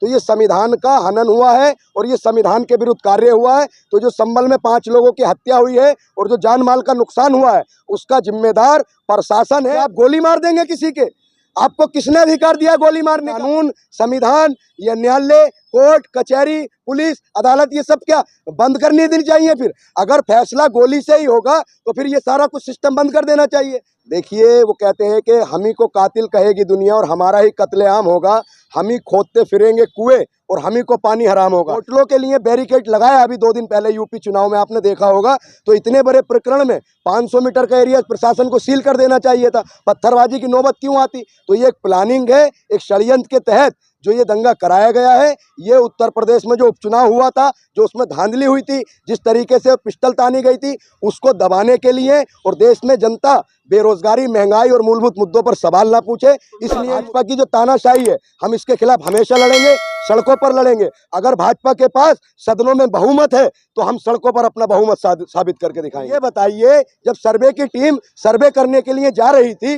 तो ये संविधान का हनन हुआ है और ये संविधान के विरुद्ध कार्य हुआ है। तो जो संभल में 5 लोगों की हत्या हुई है और जो जान माल का नुकसान हुआ है उसका जिम्मेदार प्रशासन है। आप गोली मार देंगे किसी के? आपको किसने अधिकार दिया गोली मारने का? कानून, संविधान, ये न्यायालय, कोर्ट कचहरी, पुलिस, अदालत, ये सब क्या बंद करनी देनी चाहिए? फिर अगर फैसला गोली से ही होगा तो फिर ये सारा कुछ सिस्टम बंद कर देना चाहिए। देखिए, वो कहते हैं कि हम ही को कातिल कहेगी दुनिया और हमारा ही कत्लेआम होगा, हम ही खोदते फिरेंगे कुएं और हम ही को पानी हराम होगा। होटलों के लिए बैरिकेड लगाया अभी 2 दिन पहले यूपी चुनाव में, आपने देखा होगा। तो इतने बड़े प्रकरण में 500 मीटर का एरिया प्रशासन को सील कर देना चाहिए था। पत्थरबाजी की नौबत क्यों आती? तो ये एक प्लानिंग है, एक षड्यंत्र के तहत जो ये दंगा कराया गया है। ये उत्तर प्रदेश में जो उपचुनाव हुआ था, जो उसमें धांधली हुई थी, जिस तरीके से पिस्टल तानी गई थी, उसको दबाने के लिए और देश में जनता बेरोजगारी, महंगाई और मूलभूत मुद्दों पर सवाल ना पूछे, इसलिए भाजपा की जो तानाशाही है हम इसके खिलाफ हमेशा लड़ेंगे, सड़कों पर लड़ेंगे। अगर भाजपा के पास सदनों में बहुमत है तो हम सड़कों पर अपना बहुमत साबित करके दिखाएंगे। ये बताइए, जब सर्वे की टीम सर्वे करने के लिए जा रही थी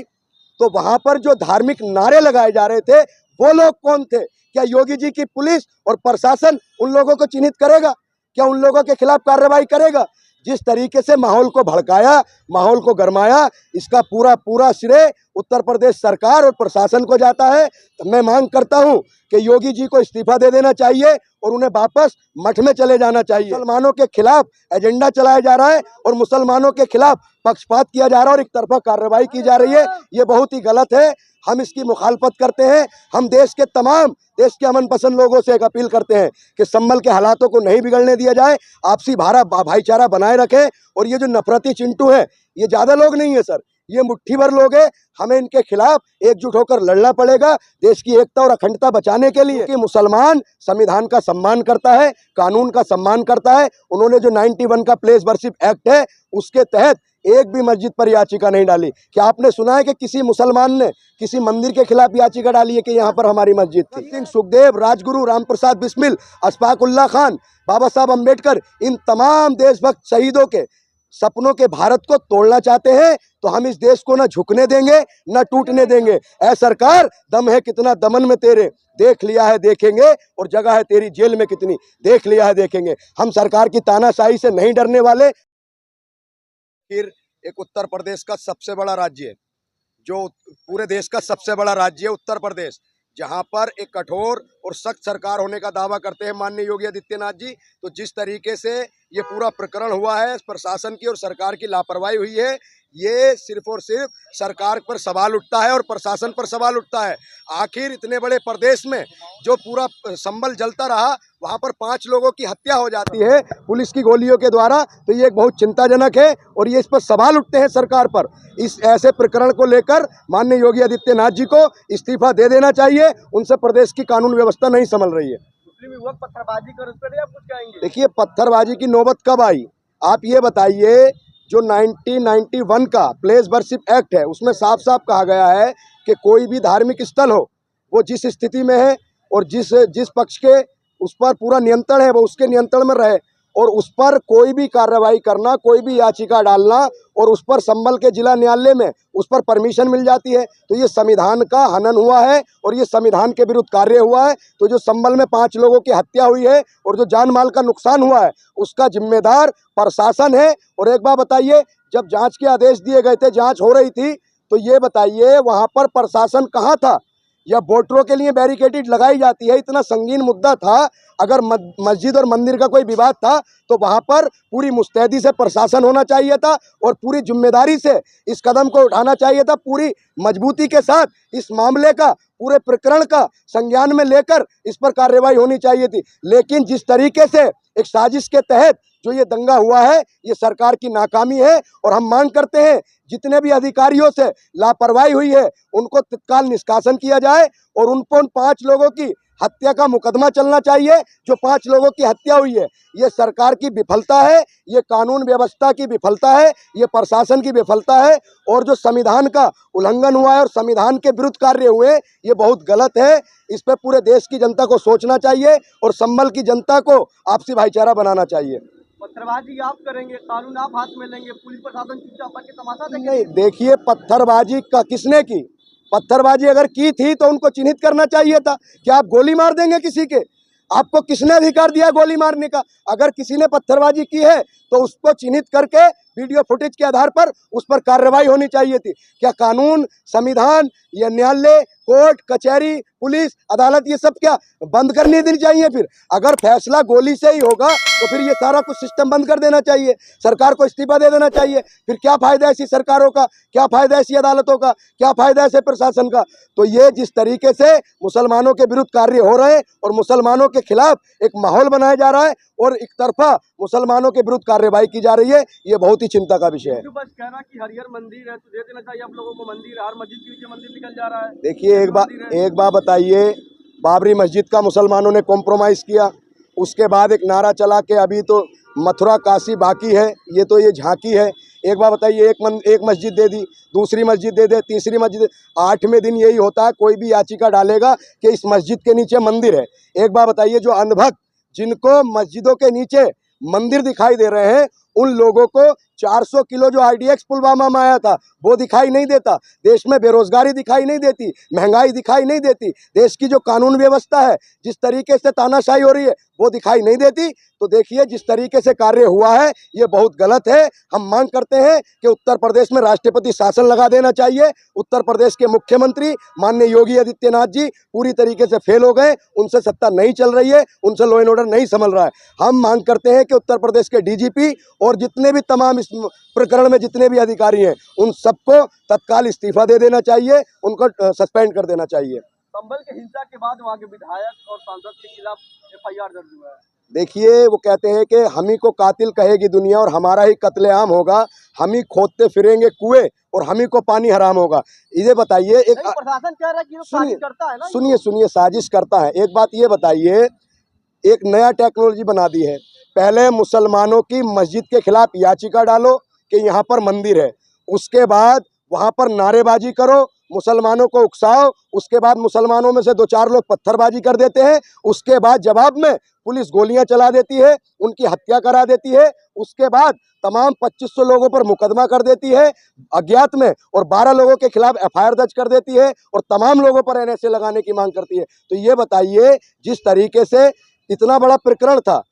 तो वहां पर जो धार्मिक नारे लगाए जा रहे थे वो लोग कौन थे? क्या योगी जी की पुलिस और प्रशासन उन लोगों को चिन्हित करेगा? क्या उन लोगों के खिलाफ कार्रवाई करेगा? जिस तरीके से माहौल को भड़काया, माहौल को गरमाया, इसका पूरा श्रेय उत्तर प्रदेश सरकार और प्रशासन को जाता है। तो मैं मांग करता हूं कि योगी जी को इस्तीफा दे देना चाहिए और उन्हें वापस मठ में चले जाना चाहिए। मुसलमानों के खिलाफ एजेंडा चलाया जा रहा है और मुसलमानों के खिलाफ पक्षपात किया जा रहा है और एक तरफा कार्रवाई की जा रही है। ये बहुत ही गलत है, हम इसकी मुखालफत करते हैं। हम देश के अमन पसंद लोगों से एक अपील करते हैं कि संभल के हालातों को नहीं बिगड़ने दिया जाए, आपसी भाईचारा बनाए रखें। और ये जो नफरती चिंटू है, ये ज्यादा लोग नहीं है सर, ये मुट्ठी भर लोग हैं। हमें इनके खिलाफ एकजुट होकर लड़ना पड़ेगा देश की एकता और अखंडता बचाने के लिए। कि मुसलमान संविधान का सम्मान करता है, कानून का सम्मान करता है। उन्होंने जो 91 का प्लेस वर्शिप एक्ट है उसके तहत एक भी मस्जिद पर याचिका नहीं डाली। क्या आपने सुना है कि किसी मुसलमान ने किसी मंदिर के खिलाफ याचिका डाली है कि यहाँ पर हमारी मस्जिद थी? सिंह, सुखदेव, राजगुरु, रामप्रसाद बिस्मिल, अशफाकुल्ला खान, बाबा साहब अम्बेडकर, इन तमाम देशभक्त शहीदों के सपनों के भारत को तोड़ना चाहते हैं तो हम इस देश को न झुकने देंगे न टूटने देंगे। ऐ सरकार, दम है कितना दमन में तेरे, देख लिया है देखेंगे, और जगह है तेरी जेल में कितनी, देख लिया है देखेंगे। हम सरकार की तानाशाही से नहीं डरने वाले। फिर एक उत्तर प्रदेश का सबसे बड़ा राज्य है, जो पूरे देश का सबसे बड़ा राज्य है उत्तर प्रदेश, जहां पर एक कठोर और सख्त सरकार होने का दावा करते हैं माननीय योगी आदित्यनाथ जी। तो जिस तरीके से ये पूरा प्रकरण हुआ है, प्रशासन की और सरकार की लापरवाही हुई है, ये सिर्फ और सिर्फ सरकार पर सवाल उठता है और प्रशासन पर सवाल उठता है। आखिर इतने बड़े प्रदेश में जो पूरा संभल जलता रहा, वहां पर 5 लोगों की हत्या हो जाती है पुलिस की गोलियों के द्वारा, तो ये एक बहुत चिंताजनक है और ये इस पर सवाल उठते हैं सरकार पर। इस ऐसे प्रकरण को लेकर माननीय योगी आदित्यनाथ जी को इस्तीफा दे देना चाहिए। उनसे प्रदेश की कानून व्यवस्था नहीं संभल रही है। मुस्लिम युवक पत्थरबाजी कर, उस पर आप कुछ कहेंगे? देखिए, पत्थरबाजी की नौबत कब आई? आप ये बताइए, जो 1991 का प्लेस वर्शिप एक्ट है उसमें साफ साफ कहा गया है कि कोई भी धार्मिक स्थल हो, वो जिस स्थिति में है और जिस पक्ष के उस पर पूरा नियंत्रण है वो उसके नियंत्रण में रहे, और उस पर कोई भी कार्रवाई करना, कोई भी याचिका डालना और उस पर संभल के जिला न्यायालय में उस पर परमिशन मिल जाती है। तो ये संविधान का हनन हुआ है और ये संविधान के विरुद्ध कार्य हुआ है। तो जो संभल में 5 लोगों की हत्या हुई है और जो जान माल का नुकसान हुआ है उसका जिम्मेदार प्रशासन है। और एक बात बताइए, जब जांच के आदेश दिए गए थे, जांच हो रही थी, तो ये बताइए वहां पर प्रशासन कहाँ था? या वोटरों के लिए बैरिकेड लगाई जाती है, इतना संगीन मुद्दा था। अगर मस्जिद और मंदिर का कोई विवाद था तो वहां पर पूरी मुस्तैदी से प्रशासन होना चाहिए था और पूरी जिम्मेदारी से इस कदम को उठाना चाहिए था। पूरी मजबूती के साथ इस मामले का, पूरे प्रकरण का संज्ञान में लेकर इस पर कार्रवाई होनी चाहिए थी। लेकिन जिस तरीके से एक साजिश के तहत जो ये दंगा हुआ है, ये सरकार की नाकामी है। और हम मांग करते हैं जितने भी अधिकारियों से लापरवाही हुई है उनको तत्काल निष्कासन किया जाए और उन 5 लोगों की हत्या का मुकदमा चलना चाहिए। जो 5 लोगों की हत्या हुई है, ये सरकार की विफलता है, ये कानून व्यवस्था की विफलता है, ये प्रशासन की विफलता है। और जो संविधान का उल्लंघन हुआ है और संविधान के विरुद्ध कार्य हुए, ये बहुत गलत है। इस पर पूरे देश की जनता को सोचना चाहिए और संभल की जनता को आपसी भाईचारा बनाना चाहिए। पत्थरबाजी आप करेंगे, कानून आप हाथ में लेंगे, पुलिस प्रशासन चुपचाप के तमाशा देखेंगे? नहीं, देखिए, पत्थरबाजी का किसने की? पत्थरबाजी अगर की थी तो उनको चिन्हित करना चाहिए था। क्या आप गोली मार देंगे किसी के? आपको किसने अधिकार दिया गोली मारने का? अगर किसी ने पत्थरबाजी की है तो उसको चिन्हित करके वीडियो फुटेज के आधार पर उस पर कार्रवाई होनी चाहिए थी। क्या कानून, संविधान या न्यायालय, कोर्ट कचहरी, पुलिस, अदालत ये सब क्या बंद करनी देनी चाहिए? फिर अगर फैसला गोली से ही होगा तो फिर ये सारा कुछ सिस्टम बंद कर देना चाहिए, सरकार को इस्तीफा दे देना चाहिए। फिर क्या फायदा ऐसी सरकारों का, क्या फायदा ऐसी अदालतों का, क्या फायदा ऐसे प्रशासन का? तो ये जिस तरीके से मुसलमानों के विरुद्ध कार्य हो रहे हैं और मुसलमानों के खिलाफ एक माहौल बनाया जा रहा है और एक तरफा मुसलमानों के विरुद्ध कार्रवाई की जा रही है, ये बहुत ही चिंता का विषय है। तो बस कहना कि हरिहर मंदिर है तो दे देना चाहिए आप लोगों को मंदिर, हर मस्जिद के पीछे मंदिर निकल जा रहा है। देखिए एक बात बताइए, बाबरी मस्जिद का मुसलमानों ने कॉम्प्रोमाइज़ किया, उसके बाद एक नारा चला के अभी तो मथुरा काशी बाकी है, ये झांकी है। एक बार बताइए, एक मस्जिद दे दी, दूसरी मस्जिद दे दे, तीसरी मस्जिद, 8वें दिन यही होता है, कोई भी याचिका डालेगा कि इस मस्जिद के नीचे मंदिर है। एक बार बताइए, जो अंधभक्त जिनको मस्जिदों के नीचे मंदिर दिखाई दे रहे हैं, उन लोगों को 400 किलो जो IDX पुलवामा में आया था वो दिखाई नहीं देता, देश में बेरोजगारी दिखाई नहीं देती, महंगाई दिखाई नहीं देती, देश की जो कानून व्यवस्था है जिस तरीके से तानाशाही हो रही है वो दिखाई नहीं देती। तो देखिए जिस तरीके से कार्य हुआ है ये बहुत गलत है। हम मांग करते हैं कि उत्तर प्रदेश में राष्ट्रपति शासन लगा देना चाहिए। उत्तर प्रदेश के मुख्यमंत्री माननीय योगी आदित्यनाथ जी पूरी तरीके से फेल हो गए, उनसे सत्ता नहीं चल रही है, उनसे लॉ एंड ऑर्डर नहीं संभल रहा है। हम मांग करते हैं कि उत्तर प्रदेश के DGP और जितने भी तमाम इस प्रकरण में जितने भी अधिकारी हैं उन सबको तत्काल इस्तीफा दे देना चाहिए, उनको सस्पेंड कर देना चाहिए। संभल के हिंसा के बाद वहाँ के विधायक और सांसद के खिलाफ FIR दर्ज हुआ है। देखिए वो कहते हैं कि हम ही को कातिल कहेगी दुनिया और हमारा ही कत्लेआम होगा, हम ही खोदते फिरेंगे कुएं और हम ही को पानी हराम होगा। इसे बताइए, एक प्रशासन कह रहा है कि साजिश करता है ना, सुनिए साजिश करता है। एक बात ये बताइए, एक नया टेक्नोलॉजी बना दी है, पहले मुसलमानों की मस्जिद के खिलाफ याचिका डालो कि यहाँ पर मंदिर है, उसके बाद वहाँ पर नारेबाजी करो, मुसलमानों को उकसाओ, उसके बाद मुसलमानों में से 2-4 लोग पत्थरबाजी कर देते हैं, उसके बाद जवाब में पुलिस गोलियां चला देती है, उनकी हत्या करा देती है, उसके बाद तमाम 2500 लोगों पर मुकदमा कर देती है अज्ञात में और 12 लोगों के खिलाफ FIR दर्ज कर देती है और तमाम लोगों पर NSA लगाने की मांग करती है। तो ये बताइए जिस तरीके से इतना बड़ा प्रकरण था,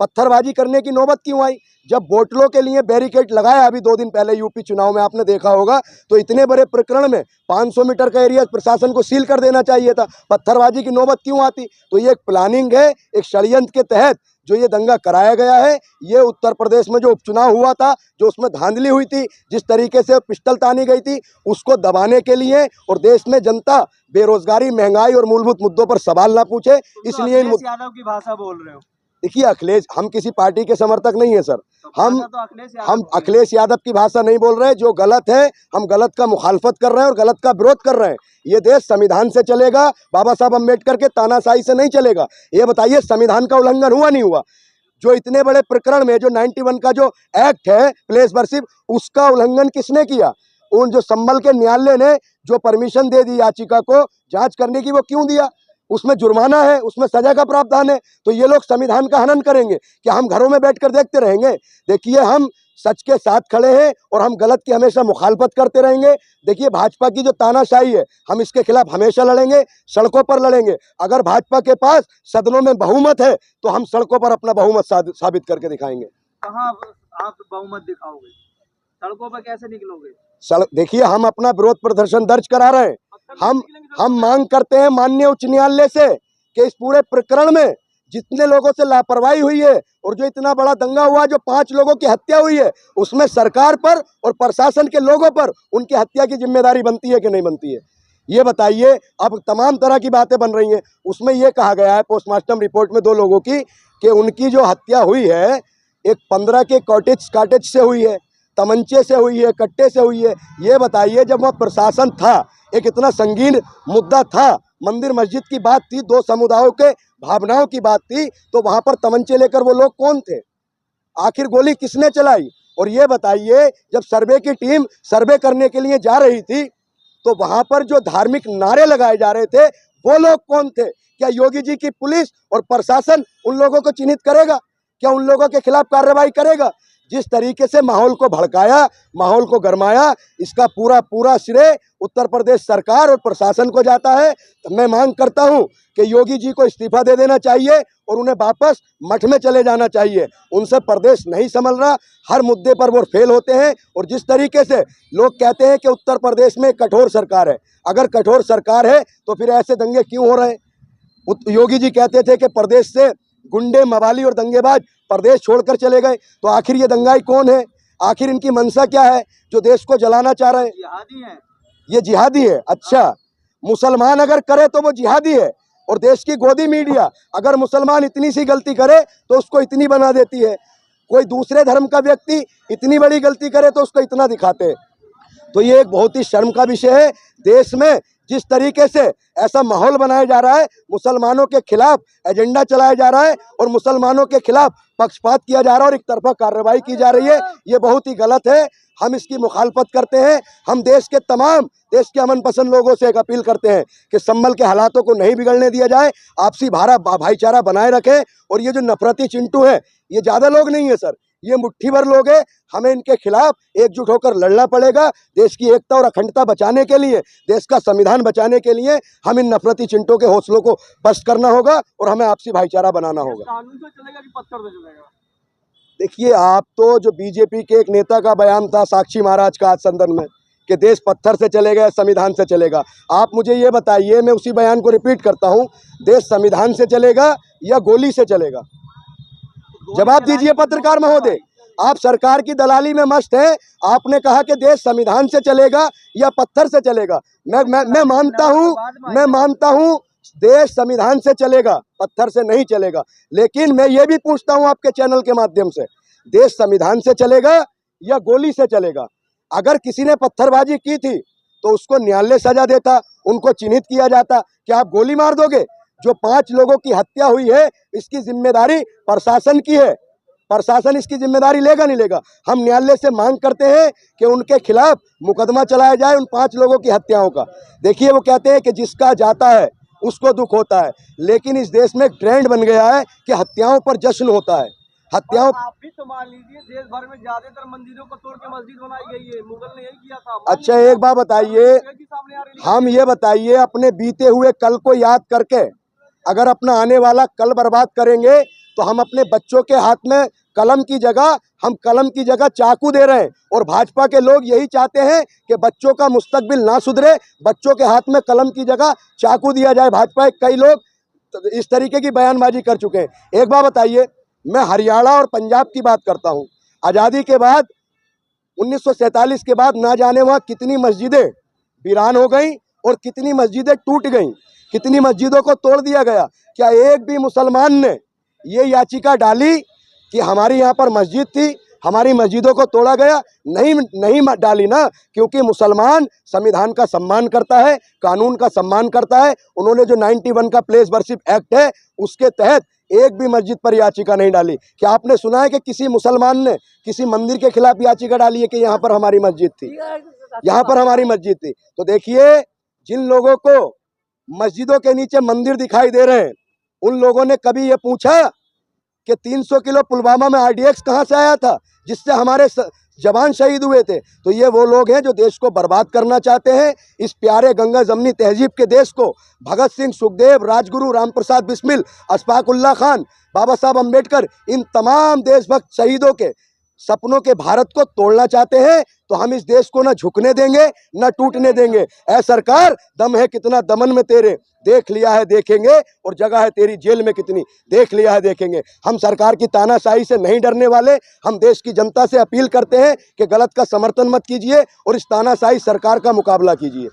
पत्थरबाजी करने की नौबत क्यों आई? जब बोतलों के लिए बैरिकेड लगाया अभी 2 दिन पहले यूपी चुनाव में, आपने देखा होगा, तो इतने बड़े प्रकरण में 500 मीटर का एरिया प्रशासन को सील कर देना चाहिए था, पत्थरबाजी की नौबत क्यों आती? तो ये एक प्लानिंग है, एक षड्यंत्र के तहत जो ये दंगा कराया गया है। ये उत्तर प्रदेश में जो उपचुनाव हुआ था, जो उसमें धांधली हुई थी, जिस तरीके से पिस्टल तानी गई थी, उसको दबाने के लिए और देश में जनता बेरोजगारी, महंगाई और मूलभूत मुद्दों पर सवाल ना पूछे, इसलिए यादव की भाषा बोल रहे हो। देखिए अखिलेश, हम किसी पार्टी के समर्थक नहीं है सर, हम तो अखिलेश यादव की भाषा नहीं बोल रहे। जो गलत है हम गलत का मुखालफत कर रहे हैं और गलत का विरोध कर रहे हैं। ये देश संविधान से चलेगा, बाबा साहब अम्बेडकर के तानाशाही से नहीं चलेगा। ये बताइए संविधान का उल्लंघन हुआ नहीं हुआ? जो इतने बड़े प्रकरण में जो 91 का जो एक्ट है प्लेस वर्शिप, उसका उल्लंघन किसने किया? उन जो संभल के न्यायालय ने जो परमिशन दे दी याचिका को जांच करने की, वो क्यों दिया? उसमें जुर्माना है, उसमें सजा का प्रावधान है। तो ये लोग संविधान का हनन करेंगे क्या हम घरों में बैठकर देखते रहेंगे? देखिए हम सच के साथ खड़े हैं और हम गलत की हमेशा मुखालफत करते रहेंगे। देखिए भाजपा की जो तानाशाही है हम इसके खिलाफ हमेशा लड़ेंगे, सड़कों पर लड़ेंगे। अगर भाजपा के पास सदनों में बहुमत है तो हम सड़कों पर अपना बहुमत साबित करके दिखाएंगे। कहाँ आप बहुमत दिखाओगे? सड़कों पर कैसे निकलोगे? देखिए हम अपना विरोध प्रदर्शन दर्ज करा रहे हैं। हम मांग करते हैं माननीय उच्च न्यायालय से कि इस पूरे प्रकरण में जितने लोगों से लापरवाही हुई है और जो इतना बड़ा दंगा हुआ, जो 5 लोगों की हत्या हुई है, उसमें सरकार पर और प्रशासन के लोगों पर उनकी हत्या की जिम्मेदारी बनती है कि नहीं बनती है? ये बताइए। अब तमाम तरह की बातें बन रही हैं। उसमें यह कहा गया है पोस्टमार्टम रिपोर्ट में 2 लोगों की कि उनकी जो हत्या हुई है एक 15 के कॉटेज से हुई है, तमंचे से हुई है, कट्टे से हुई है। ये बताइए जब वह प्रशासन था, एक इतना संगीन मुद्दा था, मंदिर मस्जिद की बात थी, 2 समुदायों के भावनाओं की बात थी, तो वहां पर तमंचे लेकर वो लोग कौन थे? आखिर गोली किसने चलाई? और ये बताइए जब सर्वे की टीम सर्वे करने के लिए जा रही थी तो वहां पर जो धार्मिक नारे लगाए जा रहे थे वो लोग कौन थे? क्या योगी जी की पुलिस और प्रशासन उन लोगों को चिन्हित करेगा? क्या उन लोगों के खिलाफ कार्रवाई करेगा? जिस तरीके से माहौल को भड़काया, माहौल को गरमाया, इसका पूरा श्रेय उत्तर प्रदेश सरकार और प्रशासन को जाता है। तो मैं मांग करता हूं कि योगी जी को इस्तीफा दे देना चाहिए और उन्हें वापस मठ में चले जाना चाहिए। उनसे प्रदेश नहीं संभल रहा, हर मुद्दे पर वो फेल होते हैं। और जिस तरीके से लोग कहते हैं कि उत्तर प्रदेश में कठोर सरकार है, अगर कठोर सरकार है तो फिर ऐसे दंगे क्यों हो रहे हैं? योगी जी कहते थे कि प्रदेश से गुंडे, मवाली और दंगेबाज प्रदेश छोड़कर चले गए, तो आखिर ये दंगाई कौन है? आखिर इनकी मंशा क्या है जो देश को जलाना चाह रहे हैं? जिहादी हैं। ये जिहादी है। अच्छा, मुसलमान अगर करे तो वो जिहादी है, और देश की गोदी मीडिया अगर मुसलमान इतनी सी गलती करे तो उसको इतनी बना देती है, कोई दूसरे धर्म का व्यक्ति इतनी बड़ी गलती करे तो उसको इतना दिखाते हैं। तो ये एक बहुत ही शर्म का विषय है। देश में जिस तरीके से ऐसा माहौल बनाया जा रहा है, मुसलमानों के खिलाफ एजेंडा चलाया जा रहा है और मुसलमानों के खिलाफ पक्षपात किया जा रहा है और एक तरफा कार्रवाई की जा रही है, ये बहुत ही गलत है। हम इसकी मुखालफत करते हैं। हम देश के अमन पसंद लोगों से एक अपील करते हैं कि संभल के हालातों को नहीं बिगड़ने दिया जाए, आपसी भाईचारा बनाए रखें। और ये जो नफरती चिंटू है, ये ज़्यादा लोग नहीं है सर, ये मुट्ठी भर लोग हैं। हमें इनके खिलाफ एकजुट होकर लड़ना पड़ेगा। देश की एकता और अखंडता बचाने के लिए, देश का संविधान बचाने के लिए हम इन नफरती चिंटों के हौसलों को पस्त करना होगा और हमें आपसी भाईचारा बनाना होगा। कानून से चलेगा कि पत्थर से चलेगा? देखिए, आप तो जो बीजेपी के एक नेता का बयान था साक्षी महाराज का आज सदन में कि देश पत्थर से चलेगा, संविधान से चलेगा, आप मुझे ये बताइए, मैं उसी बयान को रिपीट करता हूँ, देश संविधान से चलेगा या गोली से चलेगा? जवाब दीजिए पत्रकार महोदय। आप सरकार की दलाली में मस्त हैं। आपने कहा कि देश संविधान से चलेगा या पत्थर से चलेगा। मैं मानता हूँ देश संविधान से चलेगा, पत्थर से नहीं चलेगा। लेकिन मैं ये भी पूछता हूँ आपके चैनल के माध्यम से, देश संविधान से चलेगा या गोली से चलेगा? अगर किसी ने पत्थरबाजी की थी तो उसको न्यायालय सजा देता, उनको चिन्हित किया जाता। क्या आप गोली मार दोगे? जो 5 लोगों की हत्या हुई है, इसकी जिम्मेदारी प्रशासन की है। प्रशासन इसकी जिम्मेदारी लेगा नहीं लेगा? हम न्यायालय से मांग करते हैं कि उनके खिलाफ मुकदमा चलाया जाए उन 5 लोगों की हत्याओं का। देखिए, वो कहते हैं कि जिसका जाता है उसको दुख होता है, लेकिन इस देश में एक ट्रेंड बन गया है कि हत्याओं पर जश्न होता है। हत्याओं आप भी तो मान लीजिए, देश भर में ज्यादातर मंदिरों को तोड़ के मस्जिद बनाई गई है, मुगल ने यही किया था। अच्छा, एक बात बताइए, हम ये बताइए, अपने बीते हुए कल को याद करके अगर अपना आने वाला कल बर्बाद करेंगे तो हम अपने बच्चों के हाथ में कलम की जगह चाकू दे रहे हैं। और भाजपा के लोग यही चाहते हैं कि बच्चों का मुस्तकबिल ना सुधरे, बच्चों के हाथ में कलम की जगह चाकू दिया जाए। भाजपा के कई लोग इस तरीके की बयानबाजी कर चुके हैं। एक बात बताइए, मैं हरियाणा और पंजाब की बात करता हूँ। आज़ादी के बाद 1947 के बाद ना जाने वहाँ कितनी मस्जिदें वीरान हो गई और कितनी मस्जिदें टूट गईं, कितनी मस्जिदों को तोड़ दिया गया। क्या एक भी मुसलमान ने ये याचिका डाली कि हमारी यहाँ पर मस्जिद थी, हमारी मस्जिदों को तोड़ा गया? नहीं डाली ना, क्योंकि मुसलमान संविधान का सम्मान करता है, कानून का सम्मान करता है। उन्होंने जो 91 का प्लेस वर्शिप एक्ट है, उसके तहत एक भी मस्जिद पर याचिका नहीं डाली। क्या आपने सुना है कि किसी मुसलमान ने किसी मंदिर के खिलाफ याचिका डाली है कि यहाँ पर हमारी मस्जिद थी, यहाँ पर हमारी मस्जिद थी? तो देखिए, जिन लोगों को मस्जिदों के नीचे मंदिर दिखाई दे रहे हैं, उन लोगों ने कभी ये पूछा कि 300 किलो पुलवामा में RDX कहाँ से आया था, जिससे हमारे जवान शहीद हुए थे? तो ये वो लोग हैं जो देश को बर्बाद करना चाहते हैं। इस प्यारे गंगा जमनी तहजीब के देश को भगत सिंह, सुखदेव, राजगुरु, रामप्रसाद बिस्मिल, अशफाक उल्लाह खान, बाबा साहब अम्बेडकर, इन तमाम देशभक्त शहीदों के सपनों के भारत को तोड़ना चाहते हैं। तो हम इस देश को न झुकने देंगे, न टूटने देंगे। ऐ सरकार, दम है कितना दमन में तेरे, देख लिया है देखेंगे, और जगह है तेरी जेल में कितनी, देख लिया है देखेंगे। हम सरकार की तानाशाही से नहीं डरने वाले। हम देश की जनता से अपील करते हैं कि गलत का समर्थन मत कीजिए और इस तानाशाही सरकार का मुकाबला कीजिए।